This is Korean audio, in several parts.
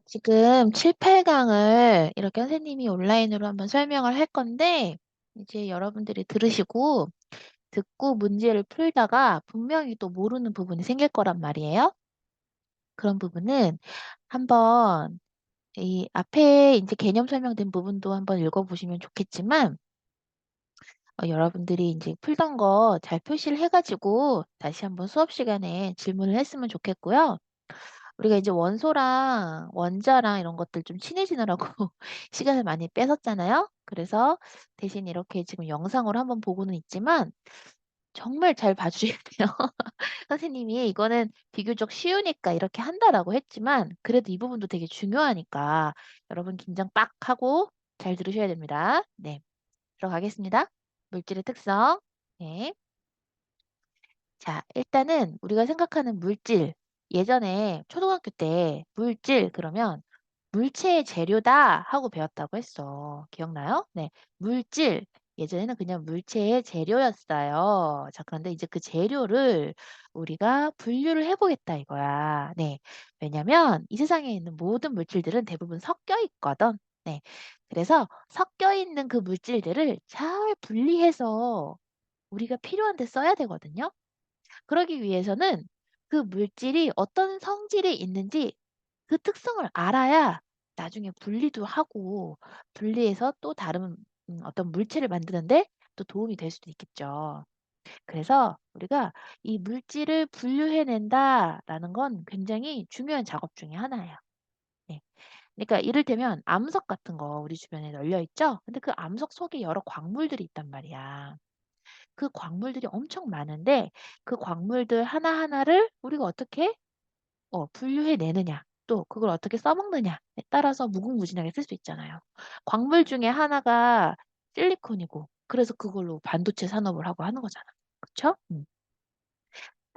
지금 7, 8강을 이렇게 선생님이 온라인으로 한번 설명을 할 건데, 이제 여러분들이 들으시고, 듣고 문제를 풀다가 분명히 또 모르는 부분이 생길 거란 말이에요. 그런 부분은 한번 이 앞에 이제 개념 설명된 부분도 한번 읽어보시면 좋겠지만, 여러분들이 이제 풀던 거 잘 표시를 해가지고 다시 한번 수업 시간에 질문을 했으면 좋겠고요. 우리가 이제 원소랑 원자랑 이런 것들 좀 친해지느라고 시간을 많이 뺏었잖아요. 그래서 대신 이렇게 지금 영상으로 한번 보고는 있지만 정말 잘 봐주셔야 돼요. 선생님이 이거는 비교적 쉬우니까 이렇게 한다라고 했지만 그래도 이 부분도 되게 중요하니까 여러분 긴장 빡 하고 잘 들으셔야 됩니다. 네, 들어가겠습니다. 물질의 특성. 네. 자, 일단은 우리가 생각하는 물질, 예전에 초등학교 때 물질 그러면 물체의 재료다 하고 배웠다고 했어. 기억나요? 네. 물질, 예전에는 그냥 물체의 재료였어요. 자, 그런데 이제 그 재료를 우리가 분류를 해보겠다 이거야. 네. 왜냐면 이 세상에 있는 모든 물질들은 대부분 섞여 있거든. 네. 그래서 섞여 있는 그 물질들을 잘 분리해서 우리가 필요한 데 써야 되거든요. 그러기 위해서는 그 물질이 어떤 성질이 있는지 그 특성을 알아야 나중에 분리도 하고 분리해서 또 다른 어떤 물체를 만드는데 또 도움이 될 수도 있겠죠. 그래서 우리가 이 물질을 분류해낸다라는 건 굉장히 중요한 작업 중에 하나예요. 네. 그러니까 이를테면 암석 같은 거 우리 주변에 널려 있죠? 근데 그 암석 속에 여러 광물들이 있단 말이야. 그 광물들이 엄청 많은데 그 광물들 하나하나를 우리가 어떻게 분류해 내느냐, 또 그걸 어떻게 써먹느냐에 따라서 무궁무진하게 쓸 수 있잖아요. 광물 중에 하나가 실리콘이고 그래서 그걸로 반도체 산업을 하고 하는 거잖아. 그쵸?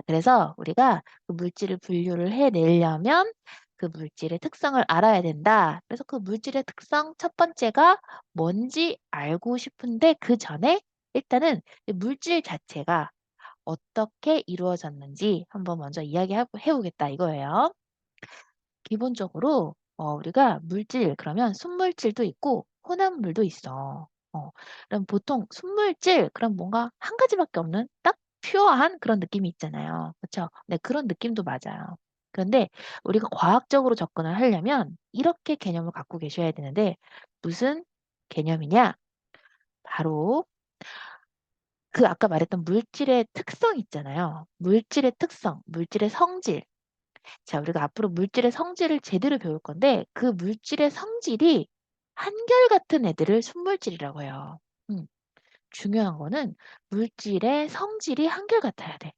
그래서 우리가 그 물질을 분류를 해내려면 그 물질의 특성을 알아야 된다. 그래서 그 물질의 특성 첫 번째가 뭔지 알고 싶은데 그 전에 일단은 이 물질 자체가 어떻게 이루어졌는지 한번 먼저 이야기해보겠다 이거예요. 기본적으로 우리가 물질 그러면 순물질도 있고 혼합물도 있어. 그럼 보통 순물질 그럼 뭔가 한 가지밖에 없는 딱 퓨어한 그런 느낌이 있잖아요. 그렇죠? 네, 그런 느낌도 맞아요. 그런데 우리가 과학적으로 접근을 하려면 이렇게 개념을 갖고 계셔야 되는데 무슨 개념이냐? 바로 그 아까 말했던 물질의 특성 있잖아요. 물질의 특성, 물질의 성질. 자, 우리가 앞으로 물질의 성질을 제대로 배울 건데 그 물질의 성질이 한결같은 애들을 순물질이라고 해요. 음, 중요한 거는 물질의 성질이 한결같아야 돼.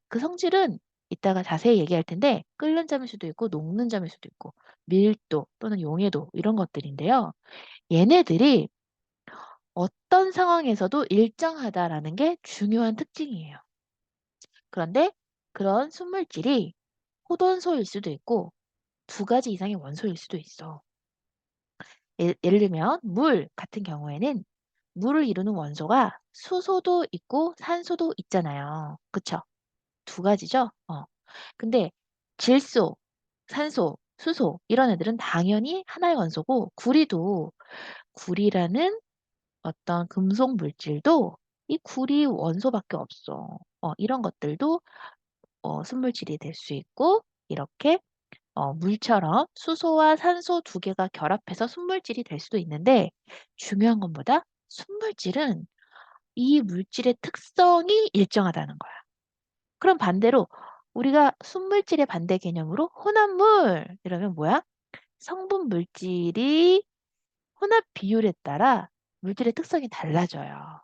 그 성질은 이따가 자세히 얘기할 텐데 끓는 점일 수도 있고 녹는 점일 수도 있고 밀도 또는 용해도 이런 것들인데요. 얘네들이 어떤 상황에서도 일정하다라는 게 중요한 특징이에요. 그런데 그런 순물질이 호돈소일 수도 있고 두 가지 이상의 원소일 수도 있어. 예를 들면 물 같은 경우에는 물을 이루는 원소가 수소도 있고 산소도 있잖아요. 그쵸? 두 가지죠? 근데 질소, 산소, 수소 이런 애들은 당연히 하나의 원소고 구리라는 어떤 금속 물질도 이 구리 원소밖에 없어. 이런 것들도 순물질이 될 수 있고 이렇게 물처럼 수소와 산소 두 개가 결합해서 순물질이 될 수도 있는데 중요한 것보다 순물질은 이 물질의 특성이 일정하다는 거야. 그럼 반대로 우리가 순물질의 반대 개념으로 혼합물 이러면 뭐야? 성분 물질이 혼합 비율에 따라 물질의 특성이 달라져요.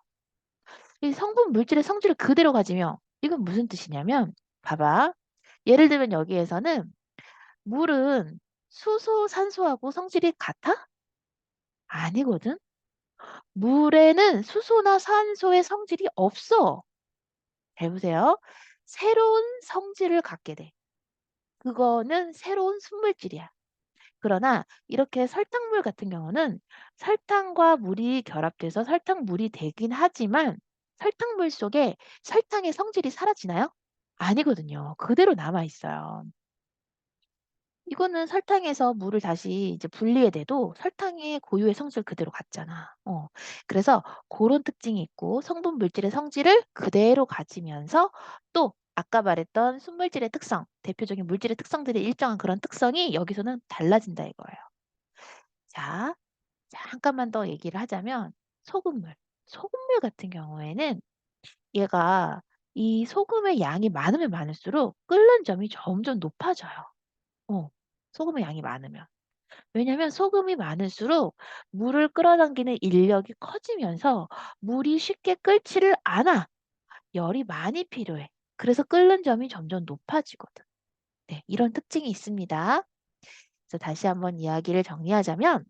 이 성분 물질의 성질을 그대로 가지면 이건 무슨 뜻이냐면 봐봐. 예를 들면 여기에서는 물은 수소, 산소하고 성질이 같아? 아니거든. 물에는 수소나 산소의 성질이 없어. 잘 보세요. 새로운 성질을 갖게 돼. 그거는 새로운 순물질이야. 그러나 이렇게 설탕물 같은 경우는 설탕과 물이 결합돼서 설탕물이 되긴 하지만 설탕물 속에 설탕의 성질이 사라지나요? 아니거든요. 그대로 남아 있어요. 이거는 설탕에서 물을 다시 이제 분리해내도 설탕의 고유의 성질 그대로 갔잖아. 그래서 그런 특징이 있고 성분 물질의 성질을 그대로 가지면서 또 아까 말했던 순물질의 특성, 대표적인 물질의 특성들이 일정한 그런 특성이 여기서는 달라진다 이거예요. 자, 잠깐만 더 얘기를 하자면 소금물. 소금물 같은 경우에는 얘가 이 소금의 양이 많으면 많을수록 끓는 점이 점점 높아져요. 어, 소금의 양이 많으면. 왜냐면 소금이 많을수록 물을 끌어당기는 인력이 커지면서 물이 쉽게 끓지를 않아. 열이 많이 필요해. 그래서 끓는 점이 점점 높아지거든. 네, 이런 특징이 있습니다. 그래서 다시 한번 이야기를 정리하자면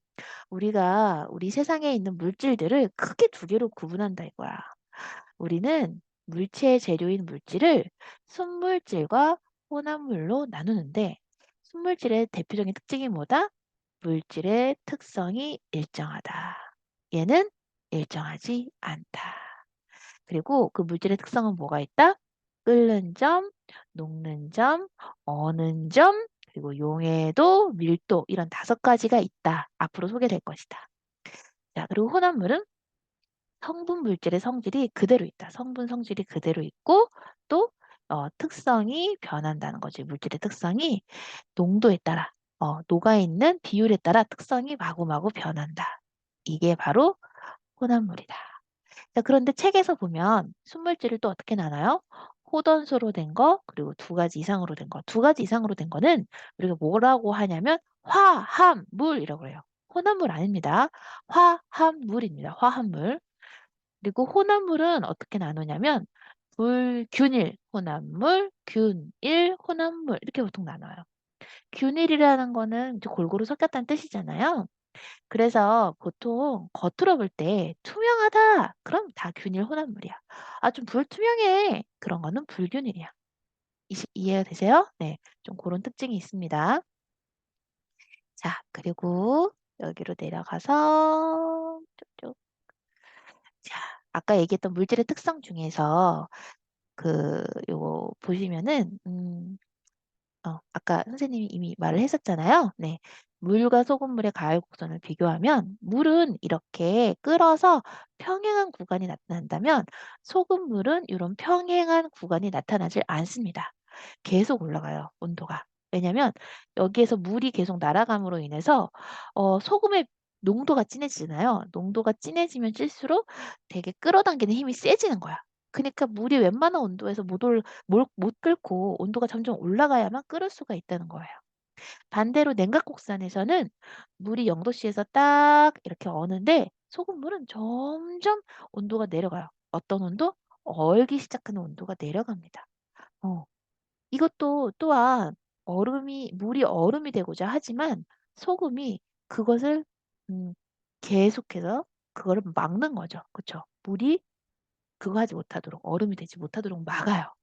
우리가 우리 세상에 있는 물질들을 크게 두 개로 구분한다 이거야. 우리는 물체의 재료인 물질을 순물질과 혼합물로 나누는데 순물질의 대표적인 특징이 뭐다? 물질의 특성이 일정하다. 얘는 일정하지 않다. 그리고 그 물질의 특성은 뭐가 있다? 끓는 점, 녹는 점, 어는 점, 그리고 용해도, 밀도 이런 5가지가 있다. 앞으로 소개될 것이다. 자, 그리고 혼합물은 성분 물질의 성질이 그대로 있다. 성분 성질이 그대로 있고 또 특성이 변한다는 거지. 물질의 특성이 농도에 따라 녹아있는 비율에 따라 특성이 마구마구 변한다. 이게 바로 혼합물이다. 자, 그런데 책에서 보면 순물질을 또 어떻게 나눠요? 호던수로 된 거, 그리고 2가지 이상으로 된 거. 2가지 이상으로 된 거는 우리가 뭐라고 하냐면 화합물이라고 해요. 혼합물 아닙니다. 화합물입니다. 화합물. 그리고 혼합물은 어떻게 나누냐면 불균일 혼합물, 균일 혼합물 이렇게 보통 나눠요. 균일이라는 거는 이제 골고루 섞였다는 뜻이잖아요. 그래서 보통 겉으로 볼 때 투명하다. 그럼 다 균일 혼합물이야. 아, 좀 불투명해. 그런 거는 불균일이야. 이해가 되세요? 네. 좀 그런 특징이 있습니다. 자, 그리고 여기로 내려가서 쭉쭉. 자, 아까 얘기했던 물질의 특성 중에서 요거 보시면은 아까 선생님이 이미 말을 했었잖아요. 네. 물과 소금물의 가열 곡선을 비교하면 물은 이렇게 끓어서 평행한 구간이 나타난다면 소금물은 이런 평행한 구간이 나타나질 않습니다. 계속 올라가요, 온도가. 왜냐면 여기에서 물이 계속 날아감으로 인해서 소금의 농도가 진해지잖아요. 농도가 진해지면 찔수록 되게 끌어당기는 힘이 세지는 거야. 그러니까 물이 웬만한 온도에서 못 끓고 온도가 점점 올라가야만 끓을 수가 있다는 거예요. 반대로 냉각국산에서는 물이 0도씨에서 딱 이렇게 어는데 소금물은 점점 온도가 내려가요. 어떤 온도? 얼기 시작하는 온도가 내려갑니다. 어. 이것도 또한 물이 얼음이 되고자 하지만 소금이 그것을 음, 계속해서 그거를 막는 거죠. 그쵸? 물이 그거 하지 못하도록 얼음이 되지 못하도록 막아요.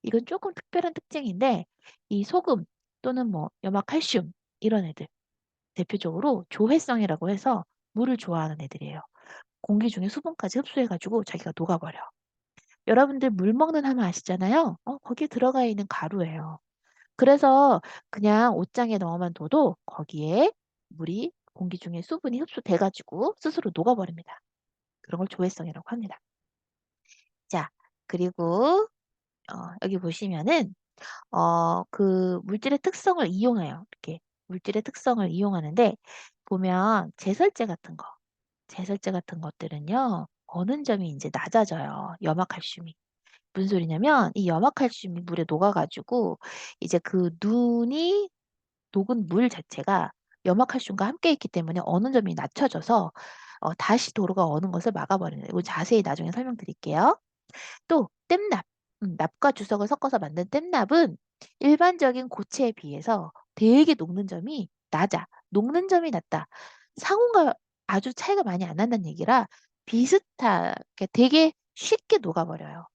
이건 조금 특별한 특징인데 이 소금 또는 뭐 염화칼슘 이런 애들 대표적으로 조회성이라고 해서 물을 좋아하는 애들이에요. 공기 중에 수분까지 흡수해 가지고 자기가 녹아버려. 여러분들 물 먹는 하면 아시잖아요. 거기에 들어가 있는 가루예요. 그래서 그냥 옷장에 넣어만 둬도 거기에 물이 공기 중에 수분이 흡수돼 가지고 스스로 녹아버립니다. 그런 걸 조회성이라고 합니다. 자, 그리고 여기 보시면은 그 물질의 특성을 이용해요. 이렇게 물질의 특성을 이용하는데 보면 제설제 같은 것들은요. 어는 점이 이제 낮아져요. 염화칼슘이. 무슨 소리냐면 이 염화칼슘이 물에 녹아 가지고 이제 그 눈이 녹은 물 자체가 염화칼슘과 함께 있기 때문에 어는 점이 낮춰져서 다시 도로가 어는 것을 막아버리는 거예요. 이거 자세히 나중에 설명드릴게요. 또 뗏납. 납과 주석을 섞어서 만든 뗏납은 일반적인 고체에 비해서 되게 녹는 점이 낮아. 녹는 점이 낮다. 상온과 아주 차이가 많이 안 난다는 얘기라 비슷하게 되게 쉽게 녹아버려요.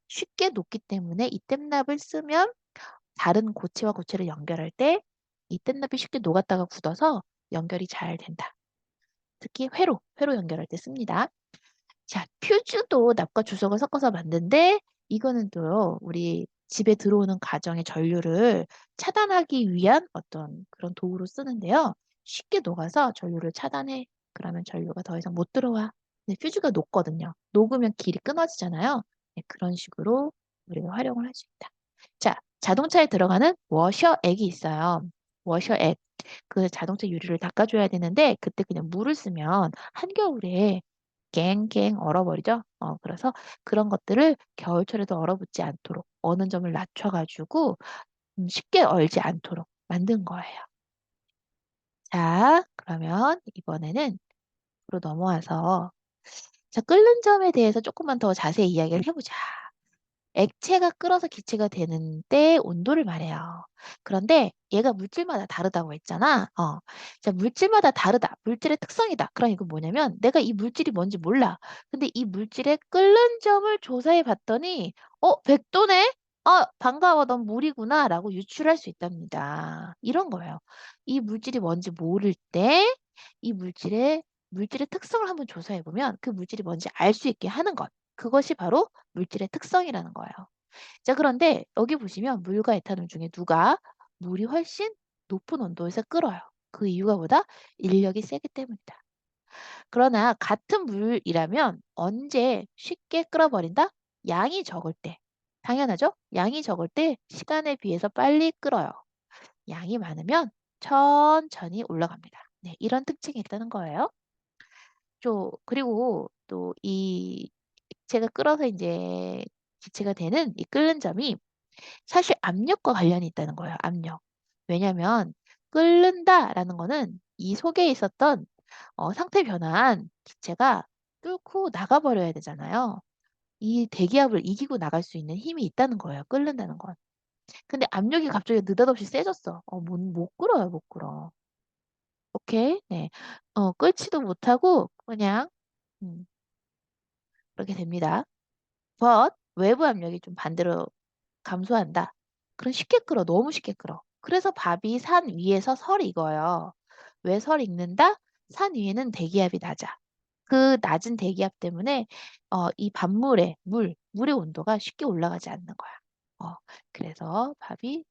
쉽게 녹기 때문에 이 뗏납을 쓰면 다른 고체와 고체를 연결할 때 이 뗏납이 쉽게 녹았다가 굳어서 연결이 잘 된다. 특히 회로 연결할 때 씁니다. 자, 퓨즈도 납과 주석을 섞어서 만든데 이거는 또요. 우리 집에 들어오는 가정의 전류를 차단하기 위한 어떤 그런 도구로 쓰는데요. 쉽게 녹아서 전류를 차단해. 그러면 전류가 더 이상 못 들어와. 근데 퓨즈가 녹거든요. 녹으면 길이 끊어지잖아요. 네, 그런 식으로 우리가 활용을 할 수 있다. 자, 자동차에 들어가는 워셔액이 있어요. 워셔액. 그 자동차 유리를 닦아줘야 되는데 그때 그냥 물을 쓰면 한겨울에 갱갱 얼어버리죠. 그래서 그런 것들을 겨울철에도 얼어붙지 않도록 어는 점을 낮춰가지고 쉽게 얼지 않도록 만든 거예요. 자, 그러면 이번에는 으로 넘어와서 자, 끓는 점에 대해서 조금만 더 자세히 이야기를 해보자. 액체가 끓어서 기체가 되는데 온도를 말해요. 그런데 얘가 물질마다 다르다고 했잖아. 자, 물질마다 다르다. 물질의 특성이다. 그럼 이건 뭐냐면 내가 이 물질이 뭔지 몰라. 근데 이 물질의 끓는 점을 조사해 봤더니 100도네? 반가워. 넌 물이구나. 라고 유출할 수 있답니다. 이런 거예요. 이 물질이 뭔지 모를 때 이 물질의 특성을 한번 조사해 보면 그 물질이 뭔지 알 수 있게 하는 것. 그것이 바로 물질의 특성이라는 거예요. 자, 그런데 여기 보시면 물과 에탄올 중에 누가 물이 훨씬 높은 온도에서 끓어요. 그 이유가 뭐다? 인력이 세기 때문이다. 그러나 같은 물이라면 언제 쉽게 끓어버린다? 양이 적을 때. 당연하죠? 양이 적을 때 시간에 비해서 빨리 끓어요. 양이 많으면 천천히 올라갑니다. 네, 이런 특징이 있다는 거예요. 그리고 또 이 액체가 끓어서 이제 기체가 되는 이 끓는 점이 사실 압력과 관련이 있다는 거예요. 압력. 왜냐하면 끓는다라는 거는 이 속에 있었던 상태 변화한 기체가 뚫고 나가버려야 되잖아요. 이 대기압을 이기고 나갈 수 있는 힘이 있다는 거예요. 끓는다는 건. 근데 압력이 갑자기 느닷없이 세졌어. 못 끓어요, 못 끓어. 오케이? 네. 끓지도 못하고 그냥 음, 그렇게 됩니다. but 외부 압력이 좀 반대로 감소한다. 그럼 쉽게 끓어. 너무 쉽게 끓어. 그래서 밥이 산 위에서 설 익어요. 왜 설 익는다? 산 위에는 대기압이 낮아. 그 낮은 대기압 때문에 이 물의 온도가 쉽게 올라가지 않는 거야. 그래서 밥이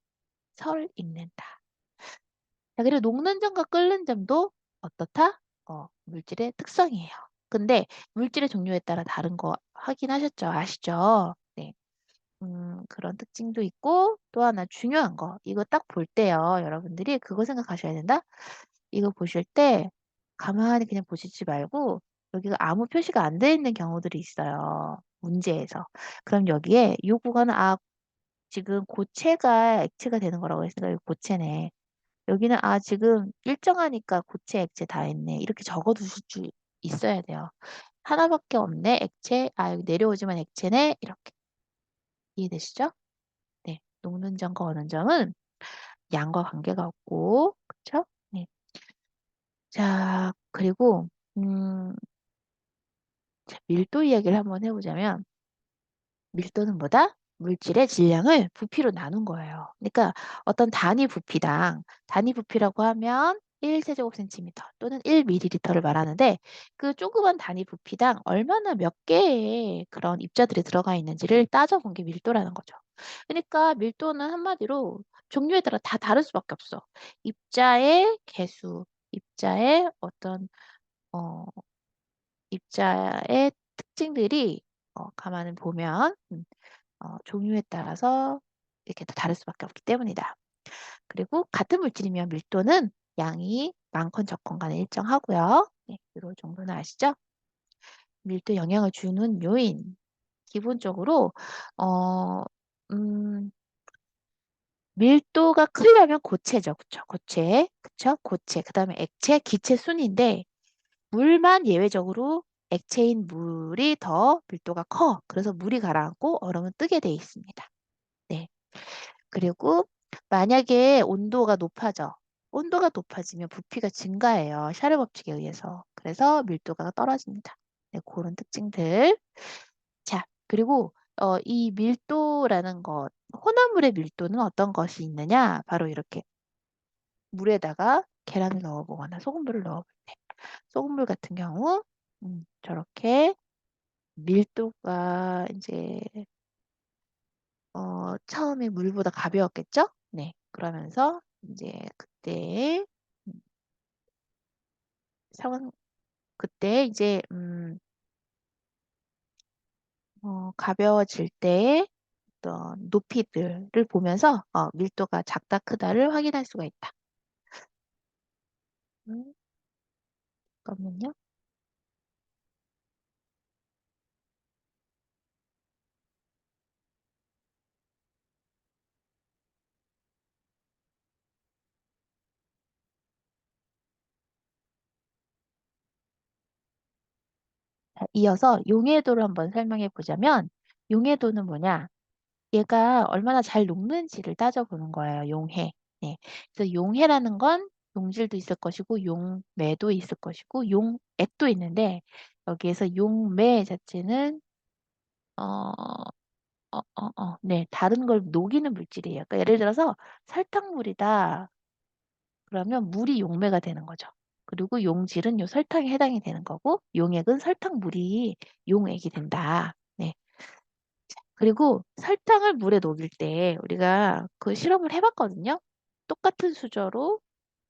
설 익는다. 자, 그리고 녹는 점과 끓는 점도 어떻다? 물질의 특성이에요. 근데 물질의 종류에 따라 다른 거 확인하셨죠? 아시죠? 네. 그런 특징도 있고 또 하나 중요한 거 이거 딱 볼 때요. 여러분들이 그거 생각하셔야 된다. 이거 보실 때 가만히 그냥 보시지 말고 여기가 아무 표시가 안 돼 있는 경우들이 있어요. 문제에서. 그럼 여기에 이 구간은 지금 고체가 액체가 되는 거라고 했으니까 여기 고체네. 여기는 지금 일정하니까 고체, 액체 다 했네. 이렇게 적어 두실 줄 있어야 돼요. 하나밖에 없네. 액체. 여기 내려오지만 액체네. 이렇게. 이해되시죠? 네. 녹는 점과 어는 점은 양과 관계가 없고, 그쵸? 네. 자, 그리고, 자, 밀도 이야기를 한번 해보자면, 밀도는 뭐다? 물질의 질량을 부피로 나눈 거예요. 그러니까 어떤 단위 부피라고 하면 1세제곱센티미터 또는 1ml를 말하는데 그 조그만 단위 부피당 얼마나 몇 개의 그런 입자들이 들어가 있는지를 따져본 게 밀도라는 거죠. 그러니까 밀도는 한마디로 종류에 따라 다 다를 수밖에 없어. 입자의 개수, 입자의 어, 입자의 특징들이 가만히 보면 종류에 따라서 이렇게 또 다를 수밖에 없기 때문이다. 그리고 같은 물질이면 밀도는 양이 많건 적건 간에 일정하고요. 네, 이런 정도는 아시죠? 밀도 영향을 주는 요인. 기본적으로 어, 음, 밀도가 크려면 고체죠. 그쵸? 고체. 그쵸? 고체. 그 다음에 액체, 기체 순인데 물만 예외적으로 액체인 물이 더 밀도가 커. 그래서 물이 가라앉고 얼음은 뜨게 돼 있습니다. 네. 그리고 만약에 온도가 높아져. 온도가 높아지면 부피가 증가해요. 샤를 법칙에 의해서. 그래서 밀도가 떨어집니다. 네, 그런 특징들. 자, 그리고 이 밀도라는 것, 혼합물의 밀도는 어떤 것이 있느냐? 바로 이렇게 물에다가 계란을 넣어보거나 소금물을 넣어볼 때. 소금물 같은 경우, 저렇게 밀도가 이제 처음에 물보다 가벼웠겠죠? 네. 그러면서 이제 그때 음, 상황 그때 이제 가벼워질 때 어떤 높이들을 보면서 밀도가 작다 크다를 확인할 수가 있다. 음, 잠깐만요. 자, 이어서 용해도를 한번 설명해 보자면 용해도는 뭐냐? 얘가 얼마나 잘 녹는지를 따져보는 거예요. 용해. 네. 그래서 용해라는 건 용질도 있을 것이고 용매도 있을 것이고 용액도 있는데 여기에서 용매 자체는 어, 네, 다른 걸 녹이는 물질이에요. 그러니까 예를 들어서 설탕물이다. 그러면 물이 용매가 되는 거죠. 그리고 용질은 요 설탕에 해당이 되는 거고 용액은 설탕물이 용액이 된다. 네. 그리고 설탕을 물에 녹일 때 우리가 그 실험을 해봤거든요. 똑같은 수저로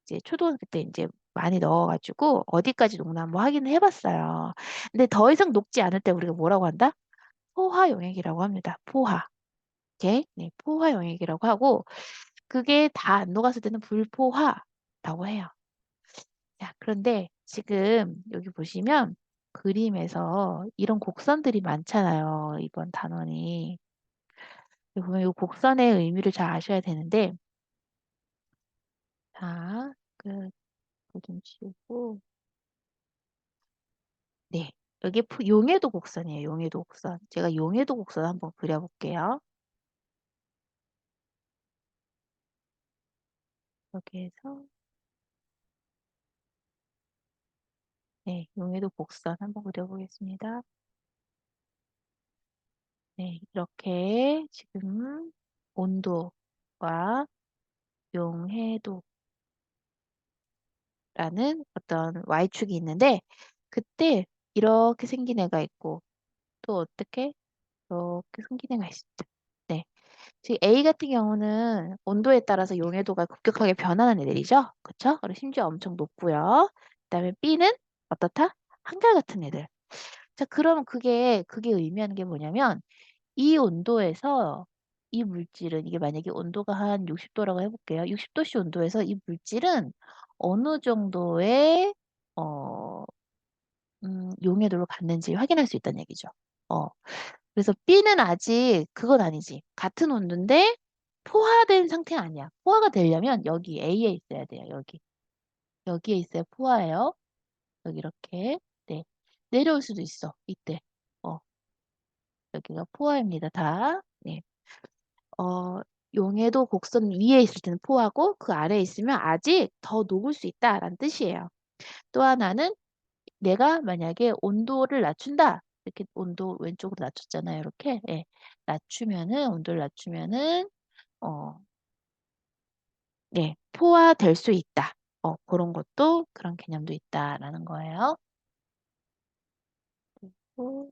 이제 초등학교 때 이제 많이 넣어가지고 어디까지 녹나 한번 확인을 해봤어요. 근데 더 이상 녹지 않을 때 우리가 뭐라고 한다? 포화용액이라고 합니다. 포화. 이렇게 네, 포화용액이라고 하고 그게 다 안 녹았을 때는 불포화라고 해요. 자, 그런데 지금 여기 보시면 그림에서 이런 곡선들이 많잖아요. 이번 단원이. 여기 보면 이 곡선의 의미를 잘 아셔야 되는데, 자, 그거 좀 지우고, 네. 여기 용해도 곡선이에요. 용해도 곡선. 제가 용해도 곡선 한번 그려볼게요. 여기에서, 네, 용해도 곡선 한번 그려보겠습니다. 네, 이렇게 지금 온도와 용해도라는 어떤 Y축이 있는데, 그때 이렇게 생긴 애가 있고, 또 어떻게 이렇게 생긴 애가 있죠. 네. 지금 A 같은 경우는 온도에 따라서 용해도가 급격하게 변하는 애들이죠. 그쵸? 그리고 심지어 엄청 높고요. 그다음에 B는 어떻다? 한결같은 애들. 자, 그러면 그게 의미하는 게 뭐냐면 이 온도에서 이 물질은 이게 만약에 온도가 한 60도라고 해볼게요. 60도씨 온도에서 이 물질은 어느 정도의 어, 용해도를 갖는지 확인할 수 있다는 얘기죠. 어, 그래서 B는 아직 그건 아니지. 같은 온도인데 포화된 상태는 아니야. 포화가 되려면 여기 A에 있어야 돼요. 여기. 여기에 있어야 포화예요. 여기 이렇게. 네. 내려올 수도 있어. 이때. 어, 여기가 포화입니다. 다. 네. 용해도 곡선 위에 있을 때는 포화고 그 아래에 있으면 아직 더 녹을 수 있다라는 뜻이에요. 또 하나는 내가 만약에 온도를 낮춘다. 이렇게 온도 왼쪽으로 낮췄잖아요. 이렇게. 예. 낮추면은 온도를 낮추면은 어, 예, 포화될 수 있다. 그런 것도 그런 개념도 있다라는 거예요. 그리고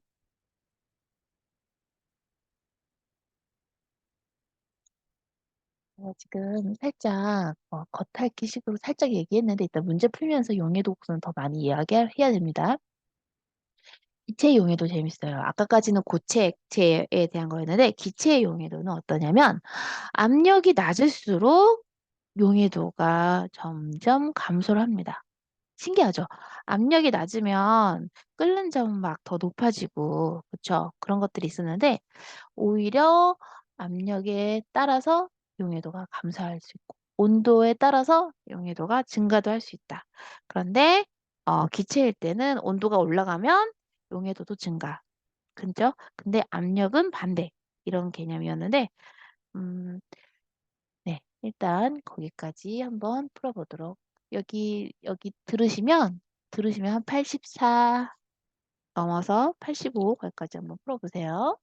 지금 살짝 겉핥기식으로 살짝 얘기했는데 이따 문제 풀면서 용해도 곡선을 더 많이 이야기해야 됩니다. 기체 용해도 재밌어요. 아까까지는 고체, 액체에 대한 거였는데 기체 용해도는 어떠냐면 압력이 낮을수록 용해도가 점점 감소를 합니다. 신기하죠? 압력이 낮으면 끓는 점은 막 더 높아지고, 그쵸? 그런 것들이 있었는데, 오히려 압력에 따라서 용해도가 감소할 수 있고, 온도에 따라서 용해도가 증가도 할 수 있다. 그런데, 기체일 때는 온도가 올라가면 용해도도 증가. 그죠? 근데 압력은 반대. 이런 개념이었는데, 음, 네, 일단 거기까지 한번 풀어보도록. 여기 들으시면 한 84 넘어서 85 거기까지 한번 풀어보세요.